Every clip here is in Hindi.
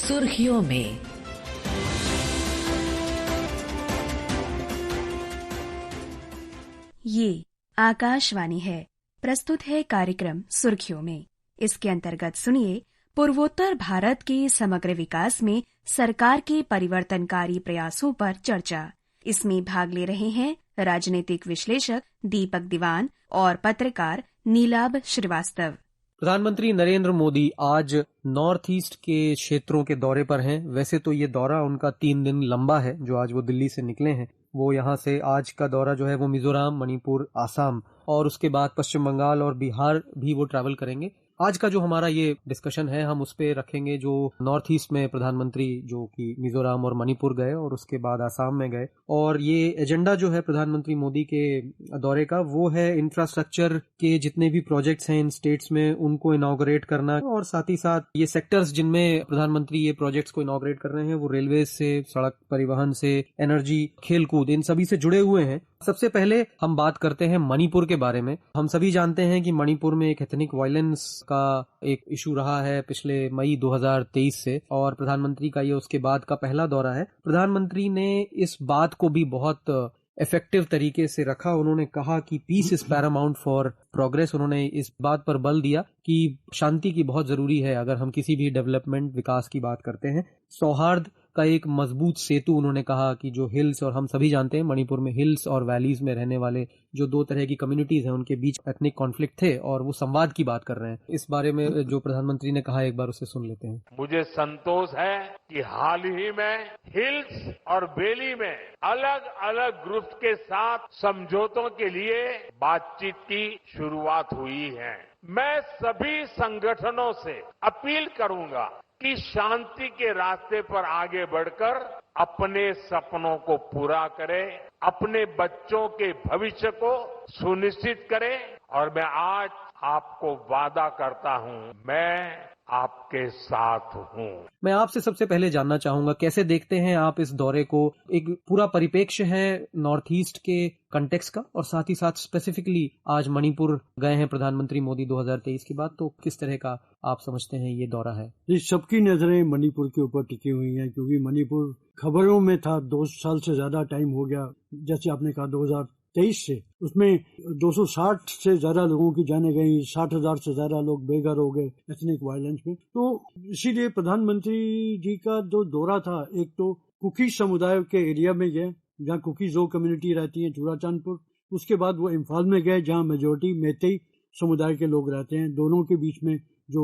सुर्खियों में। ये आकाशवाणी है। प्रस्तुत है कार्यक्रम सुर्खियों में। इसके अंतर्गत सुनिए पूर्वोत्तर भारत के समग्र विकास में सरकार के परिवर्तनकारी प्रयासों पर चर्चा। इसमें भाग ले रहे हैं राजनीतिक विश्लेषक दीपक दीवान और पत्रकार नीलाभ श्रीवास्तव। प्रधानमंत्री नरेंद्र मोदी आज नॉर्थ ईस्ट के क्षेत्रों के दौरे पर हैं। वैसे तो ये दौरा उनका 3 दिन लंबा है, जो आज वो दिल्ली से निकले हैं। वो यहाँ से आज का दौरा जो है वो मिजोरम, मणिपुर, आसाम और उसके बाद पश्चिम बंगाल और बिहार भी वो ट्रैवल करेंगे। आज का जो हमारा ये डिस्कशन है हम उस पे रखेंगे जो नॉर्थ ईस्ट में प्रधानमंत्री जो कि मिजोरम और मणिपुर गए और उसके बाद आसाम में गए। और ये एजेंडा जो है प्रधानमंत्री मोदी के दौरे का वो है इंफ्रास्ट्रक्चर के जितने भी प्रोजेक्ट्स हैं इन स्टेट्स में उनको इनॉग्रेट करना, और साथ ही साथ ये सेक्टर्स जिनमें प्रधानमंत्री ये प्रोजेक्ट्स को इनॉग्रेट कर रहे हैं वो रेलवे से, सड़क परिवहन से, एनर्जी, खेलकूद, इन सभी से जुड़े हुए हैं। सबसे पहले हम बात करते हैं मणिपुर के बारे में। हम सभी जानते हैं कि मणिपुर में एक एथनिक वायलेंस का एक इशू रहा है पिछले मई 2023 से, और प्रधानमंत्री का ये उसके बाद का पहला दौरा है। प्रधानमंत्री ने इस बात को भी बहुत इफेक्टिव तरीके से रखा। उन्होंने कहा कि peace is paramount for progress. उन्होंने इस बात पर बल दिया कि शांति की बहुत जरूरी है अगर हम किसी भी डेवलपमेंट, विकास की बात करते हैं। सौहार्द का एक मजबूत सेतु उन्होंने कहा कि जो हिल्स, और हम सभी जानते हैं मणिपुर में हिल्स और वैलीज में रहने वाले जो 2 तरह की कम्युनिटीज हैं उनके बीच एथनिक कॉन्फ्लिक्ट थे और वो संवाद की बात कर रहे हैं। इस बारे में जो प्रधानमंत्री ने कहा एक बार उसे सुन लेते हैं। मुझे संतोष है कि हाल ही में हिल्स और वैली में अलग अलग ग्रुप्स के साथ समझौतों के लिए बातचीत की शुरुआत हुई है। मैं सभी संगठनों से अपील करूंगा कि शांति के रास्ते पर आगे बढ़कर अपने सपनों को पूरा करें, अपने बच्चों के भविष्य को सुनिश्चित करें। और मैं आज आपको वादा करता हूं, मैं आपके साथ हूं। मैं आपसे सबसे पहले जानना चाहूंगा कैसे देखते हैं आप इस दौरे को। एक पूरा परिप्रेक्ष्य है नॉर्थ ईस्ट के कंटेक्स्ट का, और साथ ही साथ स्पेसिफिकली आज मणिपुर गए हैं प्रधानमंत्री मोदी 2023 के बाद, तो किस तरह का आप समझते हैं ये दौरा है? सबकी नजरें मणिपुर के ऊपर टिकी हुई हैं, क्योंकि मणिपुर खबरों में था 2 साल से ज्यादा टाइम हो गया। जैसे आपने कहा 2023 से उसमें 260 से ज्यादा लोगों की जाने गई, 60,000 से ज्यादा लोग बेघर हो गए एथनिक वायलेंस में। तो इसीलिए प्रधानमंत्री जी का जो दौरा था, एक तो कुकी समुदाय के एरिया में गए जहाँ कुकी जो कम्युनिटी रहती है, चूड़ाचांदपुर। उसके बाद वो इम्फाल में गए जहाँ मेजोरिटी मैतेई समुदाय के लोग रहते हैं। दोनों के बीच में जो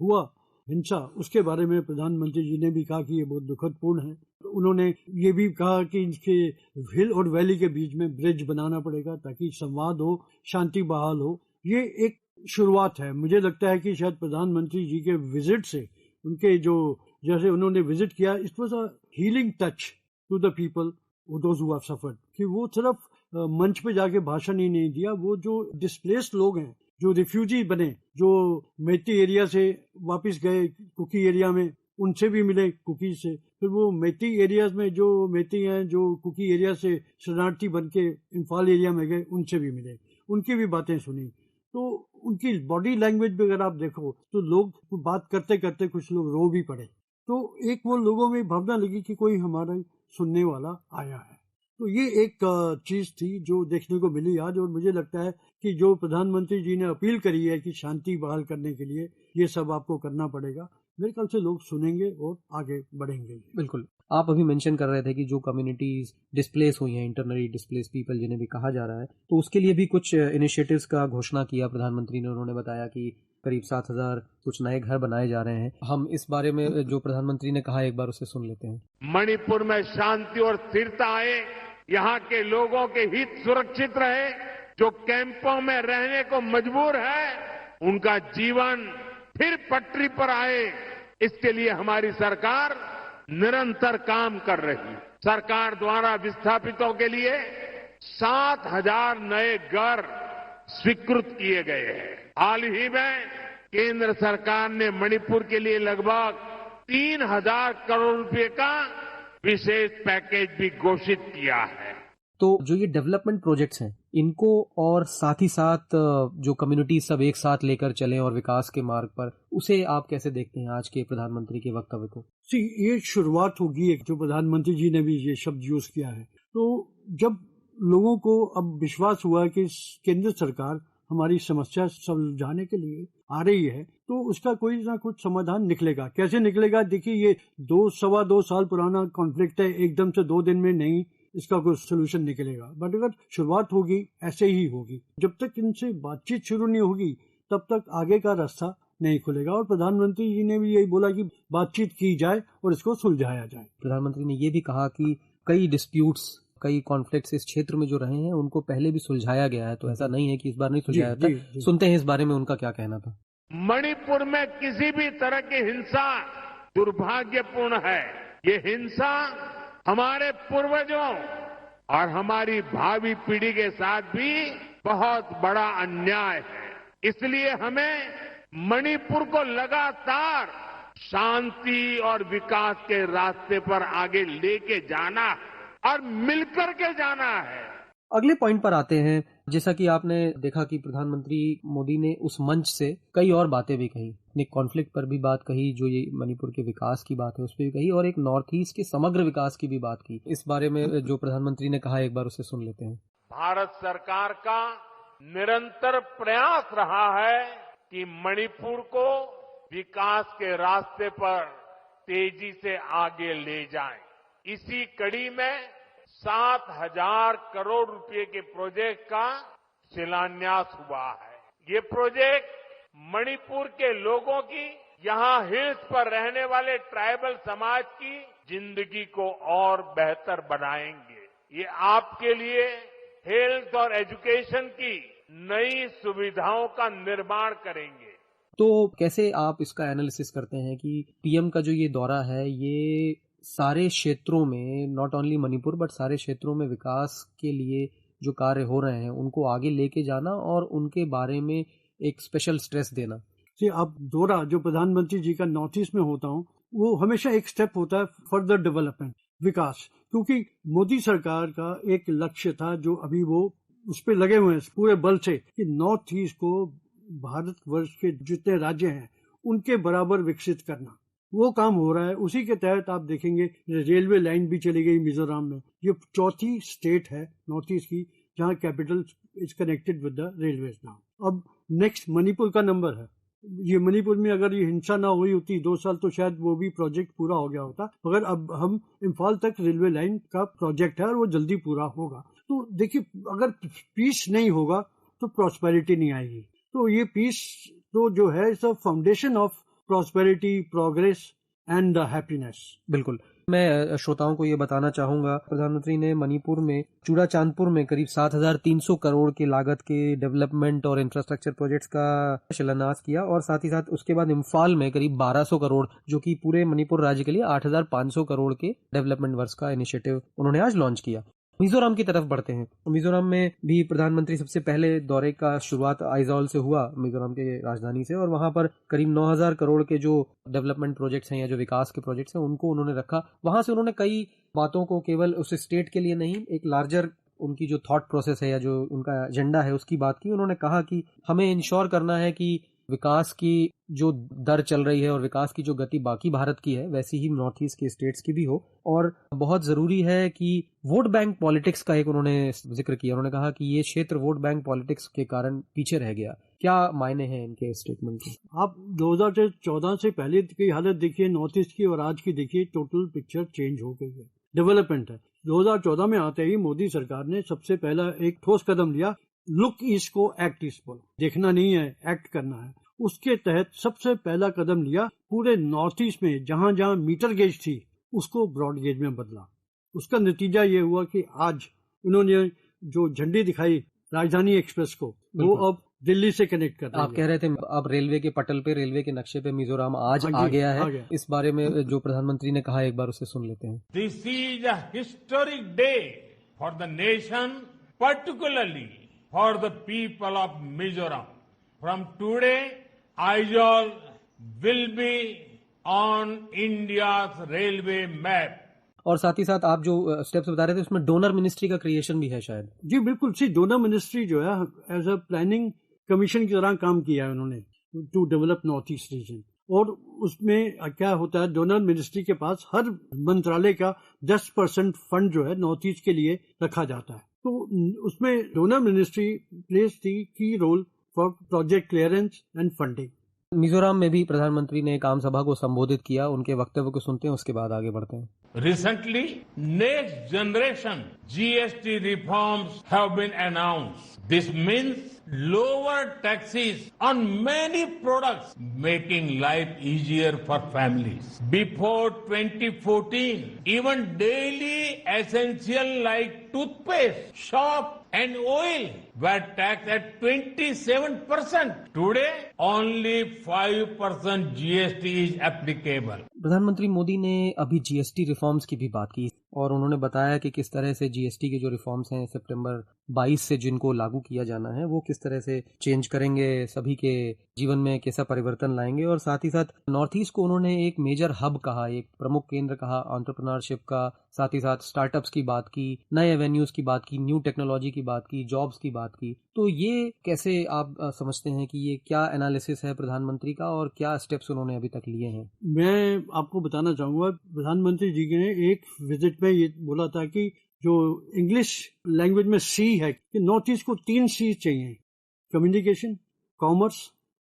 हुआ हिंसा, उसके बारे में प्रधानमंत्री जी ने भी कहा कि ये बहुत दुखदपूर्ण है। तो उन्होंने ये भी कहा कि इसके हिल और वैली के बीच में ब्रिज बनाना पड़ेगा ताकि संवाद हो, शांति बहाल हो। ये एक शुरुआत है। मुझे लगता है कि शायद प्रधानमंत्री जी के विजिट से, उनके जो जैसे उन्होंने विजिट किया, it was a healing touch to the people those who have suffered. कि वो सिर्फ मंच पे जाके भाषण ही नहीं दिया, वो जो डिस्प्लेस्ड लोग हैं, जो रिफ्यूजी बने, जो मैती एरिया से वापस गए कुकी एरिया में, उनसे भी मिले कुकी से। फिर वो मैती एरियाज में जो मैती हैं, जो कुकी एरिया से शरणार्थी बन के इम्फाल एरिया में गए, उनसे भी मिले, उनकी भी बातें सुनी। तो उनकी बॉडी लैंग्वेज भी अगर आप देखो तो लोग बात करते करते कुछ लोग रो भी पड़े। तो एक वो लोगों में भावना लगी कि कोई हमारा सुनने वाला आया है। तो ये एक चीज थी जो देखने को मिली आज। और मुझे लगता है कि जो प्रधानमंत्री जी ने अपील करी है कि शांति बहाल करने के लिए ये सब आपको करना पड़ेगा, मेरे ख्याल से लोग सुनेंगे और आगे बढ़ेंगे। बिल्कुल। आप अभी मेंशन कर रहे थे कि जो कम्युनिटीज डिस्प्लेस हुई हैं, इंटरनली डिस्प्लेस पीपल जिन्हें भी कहा जा रहा है, तो उसके लिए भी कुछ इनिशिएटिव्स का घोषणा किया प्रधानमंत्री ने। उन्होंने बताया कि करीब 7,000 कुछ नए घर बनाए जा रहे हैं। हम इस बारे में जो प्रधानमंत्री ने कहा एक बार उसे सुन लेते हैं। मणिपुर में शांति और स्थिरता आए, यहाँ के लोगों के हित सुरक्षित रहे, जो कैंपों में रहने को मजबूर है उनका जीवन फिर पटरी पर आए, इसके लिए हमारी सरकार निरंतर काम कर रही है। सरकार द्वारा विस्थापितों के लिए 7,000 नए घर स्वीकृत किए गए हैं। हाल ही में केंद्र सरकार ने मणिपुर के लिए लगभग 3,000 करोड़ रुपए का विशेष पैकेज भी घोषित किया है। तो जो ये डेवलपमेंट प्रोजेक्ट्स हैं इनको और साथ ही साथ जो कम्युनिटी सब एक साथ लेकर चलें और विकास के मार्ग पर, उसे आप कैसे देखते हैं आज के प्रधानमंत्री के वक्तव्य को? ये शुरुआत होगी, एक जो प्रधानमंत्री जी ने भी ये शब्द यूज किया है, तो जब लोगों को अब विश्वास हुआ कि केंद्र सरकार हमारी समस्या सुलझाने के लिए आ रही है, तो उसका कोई ना कुछ समाधान निकलेगा। कैसे निकलेगा? देखिए, ये 2-2.25 साल पुराना कॉन्फ्लिक्ट है, एकदम से 2 दिन में नहीं इसका कोई सोल्यूशन निकलेगा। बट अगर शुरुआत होगी, ऐसे ही होगी। जब तक इनसे बातचीत शुरू नहीं होगी, तब तक आगे का रास्ता नहीं खुलेगा। और प्रधानमंत्री जी ने भी यही बोला कि बातचीत की जाए और इसको सुलझाया जाए। प्रधानमंत्री ने ये भी कहा कि कई डिस्प्यूट्स, कई कॉन्फ्लिक्ट्स इस क्षेत्र में जो रहे हैं उनको पहले भी सुलझाया गया है, तो ऐसा नहीं है कि इस बार नहीं सुलझाया था। सुनते हैं इस बारे में उनका क्या कहना था। मणिपुर में किसी भी तरह की हिंसा दुर्भाग्यपूर्ण है। ये हिंसा हमारे पूर्वजों और हमारी भावी पीढ़ी के साथ भी बहुत बड़ा अन्याय है। इसलिए हमें मणिपुर को लगातार शांति और विकास के रास्ते पर आगे लेके जाना है और मिलकर के जाना है। अगले पॉइंट पर आते हैं। जैसा कि आपने देखा कि प्रधानमंत्री मोदी ने उस मंच से कई और बातें भी कही, एक कॉन्फ्लिक्ट पर भी बात कही, जो ये मणिपुर के विकास की बात है उस पर भी कही, और एक नॉर्थ ईस्ट के समग्र विकास की भी बात की। इस बारे में जो प्रधानमंत्री ने कहा, एक बार उसे सुन लेते हैं। भारत सरकार का निरंतर प्रयास रहा है कि मणिपुर को विकास के रास्ते पर तेजी से आगे ले जाएं। इसी कड़ी में 7,000 करोड़ रुपए के प्रोजेक्ट का शिलान्यास हुआ है। ये प्रोजेक्ट मणिपुर के लोगों की, यहाँ हिल्स पर रहने वाले ट्राइबल समाज की जिंदगी को और बेहतर बनाएंगे। ये आपके लिए हेल्थ और एजुकेशन की नई सुविधाओं का निर्माण करेंगे। तो कैसे आप इसका एनालिसिस करते हैं कि पीएम का जो ये दौरा है, ये सारे क्षेत्रों में, नॉट ओनली मणिपुर बट सारे क्षेत्रों में विकास के लिए जो कार्य हो रहे हैं उनको आगे लेके जाना और उनके बारे में एक स्पेशल स्ट्रेस देना? अब दौरा जो प्रधानमंत्री जी का नॉर्थ ईस्ट में होता हूँ, वो हमेशा एक स्टेप होता है फर्दर डेवलपमेंट, विकास। क्योंकि मोदी सरकार का एक लक्ष्य था, जो अभी वो उस पर लगे हुए हैं पूरे बल से, कि नॉर्थ ईस्ट को भारतवर्ष के जितने राज्य हैं उनके बराबर विकसित करना। वो काम हो रहा है। उसी के तहत आप देखेंगे रेलवे लाइन भी चली गई मिजोरम में। ये 4थी स्टेट है नॉर्थ ईस्ट की जहां capital is connected with the railway now. अब नेक्स्ट मणिपुर का नंबर है। ये मणिपुर में अगर ये हिंसा ना हुई होती 2 साल, तो शायद वो भी प्रोजेक्ट पूरा हो गया होता। मगर अब हम इम्फाल तक रेलवे लाइन का प्रोजेक्ट है और वो जल्दी पूरा होगा। तो देखिए, अगर पीस नहीं होगा तो प्रॉस्पेरिटी नहीं आएगी। तो ये पीस तो जो है, it's a foundation of prosperity, progress and happiness. बिल्कुल। मैं श्रोताओं को ये बताना चाहूंगा, प्रधानमंत्री ने मणिपुर में चूड़ाचांदपुर में करीब 7,300 करोड़ की लागत के डेवलपमेंट और इंफ्रास्ट्रक्चर प्रोजेक्ट्स का शिलान्यास किया, और साथ ही साथ उसके बाद इम्फाल में करीब 1,200 करोड़, जो कि पूरे मणिपुर राज्य के लिए 8,500 करोड़ के डेवलपमेंट वर्क का इनिशिएटिव उन्होंने आज लॉन्च किया। मिजोरम की तरफ बढ़ते हैं। मिजोरम में भी प्रधानमंत्री सबसे पहले दौरे का शुरुआत आइजॉल से हुआ, मिजोरम के राजधानी से, और वहां पर करीब 9,000 करोड़ के जो डेवलपमेंट प्रोजेक्ट्स हैं या जो विकास के प्रोजेक्ट्स हैं उनको उन्होंने रखा। वहां से उन्होंने कई बातों को केवल उस स्टेट के लिए नहीं, एक लार्जर उनकी जो थॉट प्रोसेस है या जो उनका एजेंडा है उसकी बात की। उन्होंने कहा कि हमें इंश्योर करना है कि विकास की जो दर चल रही है और विकास की जो गति बाकी भारत की है वैसी ही नॉर्थ ईस्ट के स्टेट्स की भी हो, और बहुत जरूरी है कि वोट बैंक पॉलिटिक्स का एक उन्होंने जिक्र किया। उन्होंने कहा कि ये क्षेत्र वोट बैंक पॉलिटिक्स के कारण पीछे रह गया। क्या मायने हैं इनके स्टेटमेंट के? आप 2014 से पहले की हालत देखिए नॉर्थ ईस्ट की, और आज की देखिए, टोटल पिक्चर चेंज हो गई है। डेवलपमेंट है। 2014 में आते ही मोदी सरकार ने सबसे पहला एक ठोस कदम लिया, लुक ईस्ट को एक्ट ईस्ट बोलो, देखना नहीं है, एक्ट करना है। उसके तहत सबसे पहला कदम लिया, पूरे नॉर्थ ईस्ट में जहां जहां मीटर गेज थी उसको ब्रॉड गेज में बदला। उसका नतीजा ये हुआ कि आज उन्होंने जो झंडी दिखाई राजधानी एक्सप्रेस को, वो अब दिल्ली से कनेक्ट कर रही है। आप कह रहे थे अब रेलवे के पटल पे, रेलवे के नक्शे पे मिजोरम आज आ गया है। इस बारे में जो प्रधानमंत्री ने कहा, एक बार उसे सुन लेते हैं। This is a historic day for the nation, particularly for the people of Mizoram. From today, Aizawl will be on India's railway map. और साथ ही साथ आप जो स्टेप्स बता रहे थे उसमें डोनर मिनिस्ट्री का क्रिएशन भी है शायद। जी बिल्कुल, सी डोनर मिनिस्ट्री जो है एज अ प्लानिंग कमीशन की तरह काम किया है उन्होंने to develop north east region. और उसमें क्या होता है, डोनर मिनिस्ट्री के पास हर मंत्रालय का 10% फंड जो है नॉर्थ ईस्ट के लिए रखा जाता है। तो उसमें donor ministry plays the key role for project clearance and funding. Mizoram में भी प्रधानमंत्री ने एक आम सभा को संबोधित किया, उनके वक्तव्य को सुनते हैं, उसके बाद आगे बढ़ते हैं। Recently, next generation GST reforms have been announced. This means lower taxes on many products, making life easier for families. Before 2014, even daily essential like toothpaste, soap and oil were taxed at 27%. Today, only 5% GST is applicable. प्रधानमंत्री मोदी ने अभी जीएसटी रिफॉर्म्स की भी बात की और उन्होंने बताया कि किस तरह से जीएसटी के जो रिफॉर्म्स हैं सितंबर 22 से जिनको लागू किया जाना है वो किस तरह से चेंज करेंगे, सभी के जीवन में कैसा परिवर्तन लाएंगे। और साथ ही साथ नॉर्थ ईस्ट को उन्होंने एक मेजर हब कहा, एक प्रमुख केंद्र कहा एंटरप्रेन्योरशिप का, साथ ही साथ स्टार्टअप्स की बात की, नए एवेन्यूज की बात की, न्यू टेक्नोलॉजी की बात की, जॉब्स की बात की। तो ये कैसे आप समझते हैं कि ये क्या एनालिसिस है प्रधानमंत्री का और क्या स्टेप्स उन्होंने अभी तक लिए हैं? मैं आपको बताना चाहूंगा, प्रधानमंत्री जी ने एक विजिट में ये बोला था कि जो इंग्लिश लैंग्वेज में सी है कि नॉर्थ ईस्ट को 3 सी चाहिए, कम्युनिकेशन, कॉमर्स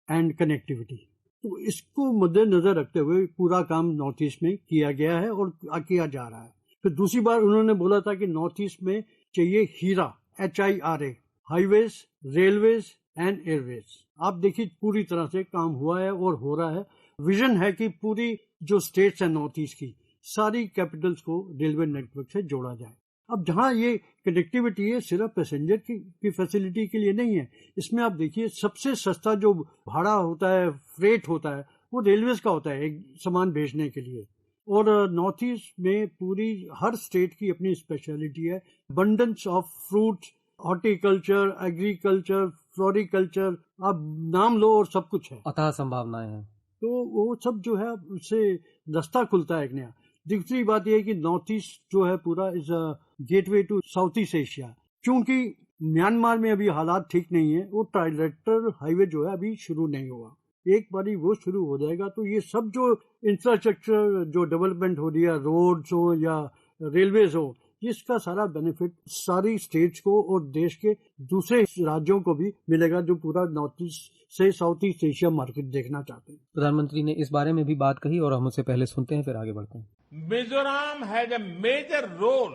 एंड कनेक्टिविटी। तो इसको मद्देनजर रखते हुए पूरा काम नॉर्थ ईस्ट में किया गया है और किया जा रहा है। फिर दूसरी बार उन्होंने बोला था कि नॉर्थ ईस्ट में चाहिए हीरा, HIRA, highways, railways and Airways. आप देखिए पूरी तरह से काम हुआ है और हो रहा है। विजन है कि पूरी जो स्टेट्स है नॉर्थ ईस्ट की सारी कैपिटल्स को रेलवे नेटवर्क से जोड़ा जाए। अब जहां ये कनेक्टिविटी है सिर्फ पैसेंजर की फैसिलिटी के लिए नहीं है, इसमें आप देखिए सबसे सस्ता जो भाड़ा होता है, फ्रेट होता है, वो रेलवेज का होता है एक सामान भेजने के लिए। और नॉर्थ ईस्ट में पूरी हर स्टेट की अपनी स्पेशलिटी है। Abundance of fruit, horticulture, agriculture, floriculture, आप नाम लो और सब कुछ है, अथाह संभावनाएं हैं। तो वो सब जो है उससे रास्ता खुलता है एक नया। दूसरी बात यह है कि नॉर्थ ईस्ट जो है पूरा is a gateway to south east Asia. क्योंकि म्यांमार में अभी हालात ठीक नहीं है, वो ट्राइलेटरल हाईवे जो है अभी शुरू नहीं हुआ। एक बारी वो शुरू हो जाएगा तो ये सब जो इंफ्रास्ट्रक्चर जो डेवलपमेंट हो रही है, रोड्स हो या रेलवेज हो, इसका सारा बेनिफिट सारी स्टेट्स को और देश के दूसरे राज्यों को भी मिलेगा जो पूरा नॉर्थ ईस्ट से साउथ ईस्ट एशिया मार्केट देखना चाहते हैं। प्रधानमंत्री ने इस बारे में भी बात कही और हम उसे पहले सुनते हैं फिर आगे बढ़ते हैं। Mizoram has a major role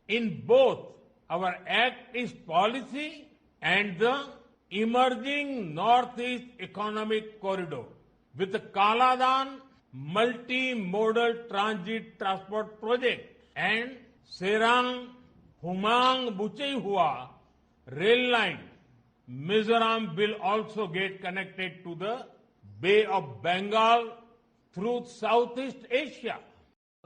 in both our Act East policy and the emerging Northeast Economic Corridor. With the Kaladan multi-modal transit transport project and Serang Humang Buchehua rail line, Mizoram will also get connected to the Bay of Bengal through Southeast Asia.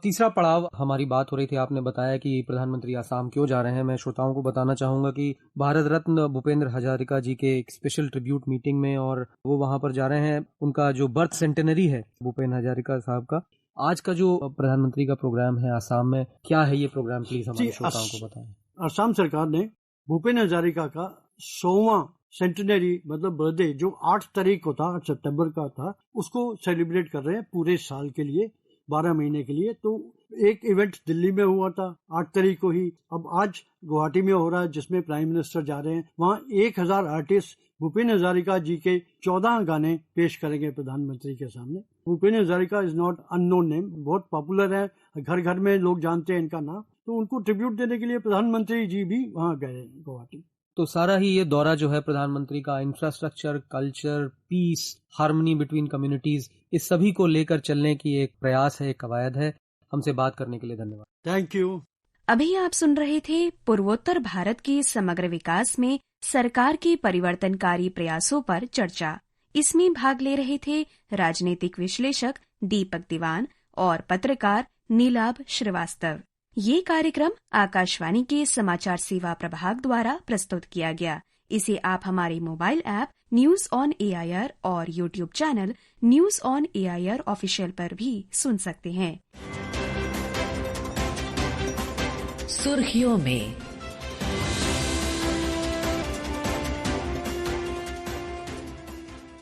तीसरा पड़ाव हमारी बात हो रही थी, आपने बताया कि प्रधानमंत्री आसाम क्यों जा रहे हैं। मैं श्रोताओं को बताना चाहूंगा कि भारत रत्न भूपेंद्र हजारिका जी के एक स्पेशल ट्रिब्यूट मीटिंग में और वो वहां पर जा रहे हैं। उनका जो बर्थ सेंटेनरी है भूपेंद्र हजारिका साहब का, आज का जो प्रधानमंत्री का प्रोग्राम है आसाम में, क्या है ये प्रोग्राम, प्लीज हमारे श्रोताओं को बताएं। असम सरकार ने भूपेंद्र हजारिका का 100वां सेंटेनरी मतलब बर्थडे जो 8 तारीख को था, 8 सितंबर का था, उसको सेलिब्रेट कर रहे हैं पूरे साल के लिए, 12 महीने के लिए। तो एक इवेंट दिल्ली में हुआ था 8 तारीख को ही, अब आज गुवाहाटी में हो रहा है जिसमें प्राइम मिनिस्टर जा रहे हैं। वहाँ 1000 आर्टिस्ट भूपेंद्र हजारिका जी के 14 गाने पेश करेंगे प्रधानमंत्री के सामने। Bhupendra Hazarika is not unknown name, बहुत पॉपुलर है, घर घर में लोग जानते हैं इनका नाम। तो उनको ट्रिब्यूट देने के लिए प्रधानमंत्री जी भी वहाँ गए गुवाहाटी। तो सारा ही ये दौरा जो है प्रधानमंत्री का infrastructure, culture, peace, harmony between communities, इस सभी को लेकर चलने की एक प्रयास है, एक कवायद है। हमसे बात करने के लिए धन्यवाद। Thank you. अभी आप सुन रहे थे पूर्वोत्तर भारत के समग्र विकास में सरकार के परिवर्तनकारी प्रयासों पर चर्चा। इसमें भाग ले रहे थे राजनीतिक विश्लेषक दीपक दीवान और पत्रकार नीलाभ श्रीवास्तव। ये कार्यक्रम आकाशवाणी के समाचार सेवा प्रभाग द्वारा प्रस्तुत किया गया। इसे आप हमारे mobile app news on AIR और YouTube channel news on AIR official पर भी सुन सकते हैं। सुर्खियों में।